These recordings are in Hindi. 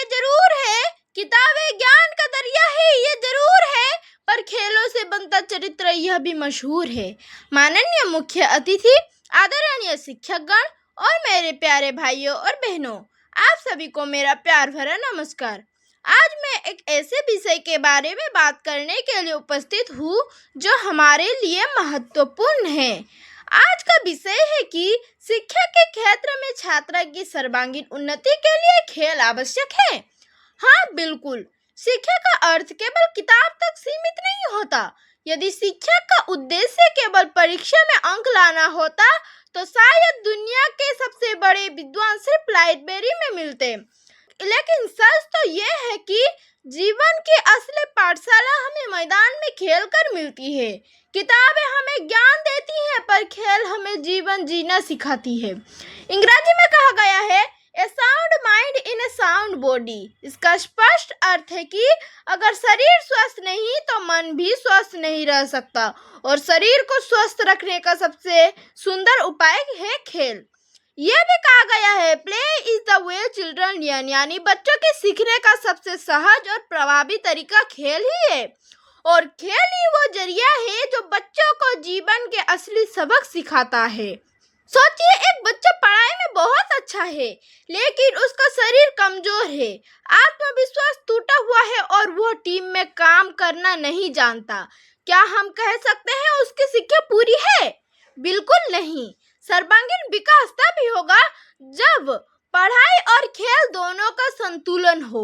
जरूर है, किताबें ज्ञान का दरिया है ये जरूर है, पर खेलों से बनता चरित्र यह भी मशहूर है। माननीय मुख्य अतिथि, आदरणीय शिक्षकगण और मेरे प्यारे भाइयों और बहनों, आप सभी को मेरा प्यार भरा नमस्कार। आज मैं एक ऐसे विषय के बारे में बात करने के लिए उपस्थित हूँ जो हमारे लिए महत्वपूर्ण है। आज का विषय है कि शिक्षा के क्षेत्र में छात्र की सर्वांगीण उन्नति के लिए खेल आवश्यक है। हाँ बिल्कुल, शिक्षा का अर्थ केवल किताब तक सीमित नहीं होता। यदि शिक्षक का उद्देश्य केवल परीक्षा में अंक लाना होता तो शायद दुनिया के सबसे बड़े विद्वान सिर्फ लाइब्रेरी में मिलते। लेकिन सच तो ये है कि जीवन की असली पाठशाला हमें मैदान में खेल कर मिलती है। किताबें हमें ज्ञान देती हैं, पर खेल हमें जीवन जीना सिखाती है। अंग्रेजी में कहा गया है, a sound mind in a sound body. इसका स्पष्ट अर्थ है कि अगर शरीर स्वस्थ नहीं तो मन भी स्वस्थ नहीं रह सकता, और शरीर को स्वस्थ रखने का सबसे सुंदर उपाय है खेल। यह भी कहा गया है, play is the way children learn, यानी बच्चों के सीखने का सबसे सहज और प्रभावी तरीका खेल ही है। और खेल ही वो जरिया है जो बच्चों को जीवन के असली सबक सिखाता है। सोचिए, एक बच्चा पढ़ाई में बहुत अच्छा है, लेकिन उसका शरीर कमजोर है, आत्मविश्वास टूटा हुआ है और वो टीम में काम करना नहीं जानता। क्या हम कह सकते हैं उसकी शिक्षा पूरी है? बिल्कुल नहीं। सर्वांगीण विकास तभी होगा जब पढ़ाई और खेल दोनों का संतुलन हो।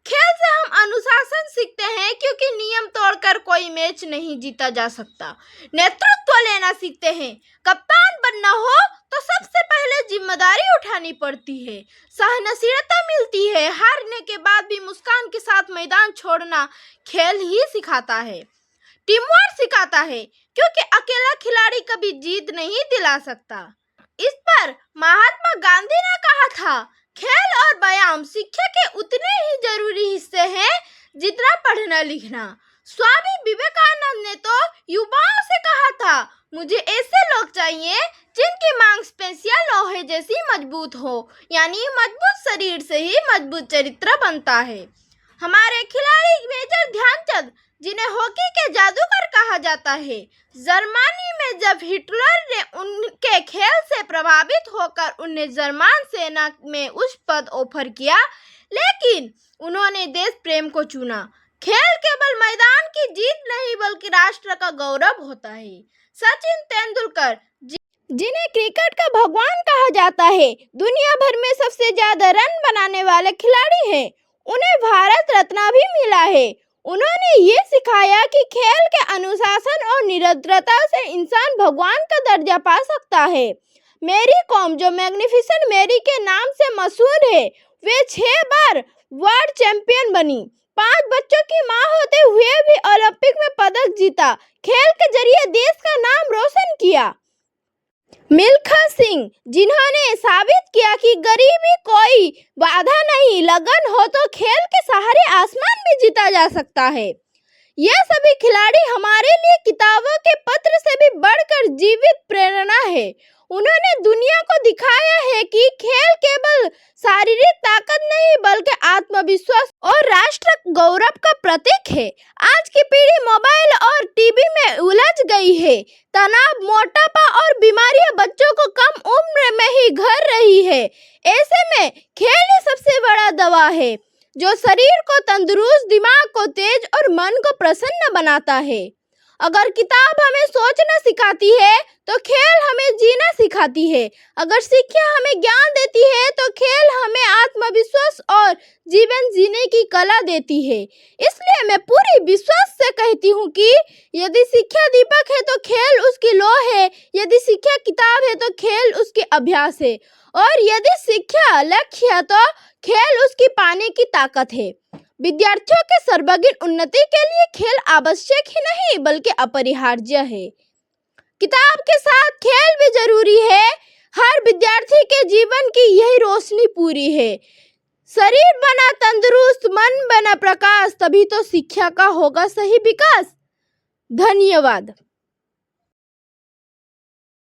खेल से हम अनुशासन सीखते हैं, क्योंकि नियम तोड़कर कोई मैच नहीं जीता जा सकता। नेतृत्व लेना सीखते हैं, कप्तान बनना हो तो सबसे पहले जिम्मेदारी उठानी पड़ती है। सहनशीलता मिलती है, हारने के बाद भी मुस्कान के साथ मैदान छोड़ना खेल ही सिखाता है। टीम वर्क सिखाता है, क्योंकि अकेला खिलाड़ी कभी जीत नहीं दिला सकता। इस पर महात्मा गांधी ने कहा था, खेल और व्यायाम शिक्षा के उतने ही जरूरी हिस्से हैं जितना पढ़ना लिखना। स्वामी विवेकानंद ने तो युवाओं से कहा था, मुझे ऐसे लोग चाहिए जिनकी मांसपेशियां लोहे जैसी मजबूत हो, यानी मजबूत शरीर से ही मजबूत चरित्र बनता है। हमारे खिलाड़ी मेजर ध्यानचंद, जिन्हें हॉकी के जादूगर कहा जाता है, जर्मनी में जब हिटलर ने उनके खेल से प्रभावित होकर उन्हें जर्मन सेना में उच्च पद ऑफर किया, लेकिन उन्होंने देश प्रेम को चुना। खेल केवल मैदान की जीत नहीं बल्कि राष्ट्र का गौरव होता है। सचिन तेंदुलकर, जिन्हें क्रिकेट का भगवान कहा जाता है, दुनिया भर में सबसे ज्यादा रन बनाने वाले खिलाड़ी हैं। उन्हें भारत रत्न भी मिला है। उन्होंने ये सिखाया कि खेल के अनुशासन और निरंतरता से इंसान भगवान का दर्जा पा सकता है। मैरी कॉम, जो मैग्निफिसेंट मैरी के नाम से मशहूर है, वे 6 बार वर्ल्ड चैंपियन बनी। 5 बच्चों की मां होते हुए भी ओलंपिक में पदक जीता। खेल के जरिए देश का नाम रोशन किया। मिल्खा सिंह, जिन्होंने साबित किया कि गरीबी कोई बाधा नहीं, लगन हो तो खेल के सहारे आसमान भी जीता जा सकता है। यह सभी खिलाड़ी हमारे लिए किताबों के पत्र से भी बढ़कर जीवित प्रेरणा है। उन्होंने दुनिया को दिखाया है कि खेल केवल शारीरिक ताकत नहीं बल्कि आत्मविश्वास और राष्ट्र गौरव का प्रतीक है। आज की पीढ़ी मोबाइल और टीवी में उलझ गई है। तनाव, मोटापा और बीमारियां बच्चों को कम उम्र में ही घर रही है। ऐसे में खेल ही सबसे बड़ा दवा है, जो शरीर को तंदुरुस्त, दिमाग को तेज और मन को प्रसन्न बनाता है। अगर किताब हमें सोचना सिखाती है तो खेल हमें जीना सिखाती है। अगर शिक्षा हमें ज्ञान देती है तो खेल हमें आत्मविश्वास और जीवन जीने की कला देती है। इसलिए मैं पूरी विश्वास से कहती हूँ कि यदि शिक्षा दीपक है तो खेल उसकी लौ है, यदि शिक्षा किताब है तो खेल उसके अभ्यास है, और यदि शिक्षा लक्ष्य है तो खेल उसकी पाने की ताकत है। विद्यार्थियों के सर्वांगीण उन्नति के लिए खेल आवश्यक ही नहीं बल्कि अपरिहार्य है। किताब के साथ खेल भी जरूरी है। हर विद्यार्थी के जीवन की यही रोशनी पूरी है। शरीर बना तंदुरुस्त, मन बना प्रकाश, तभी तो शिक्षा का होगा सही विकास। धन्यवाद।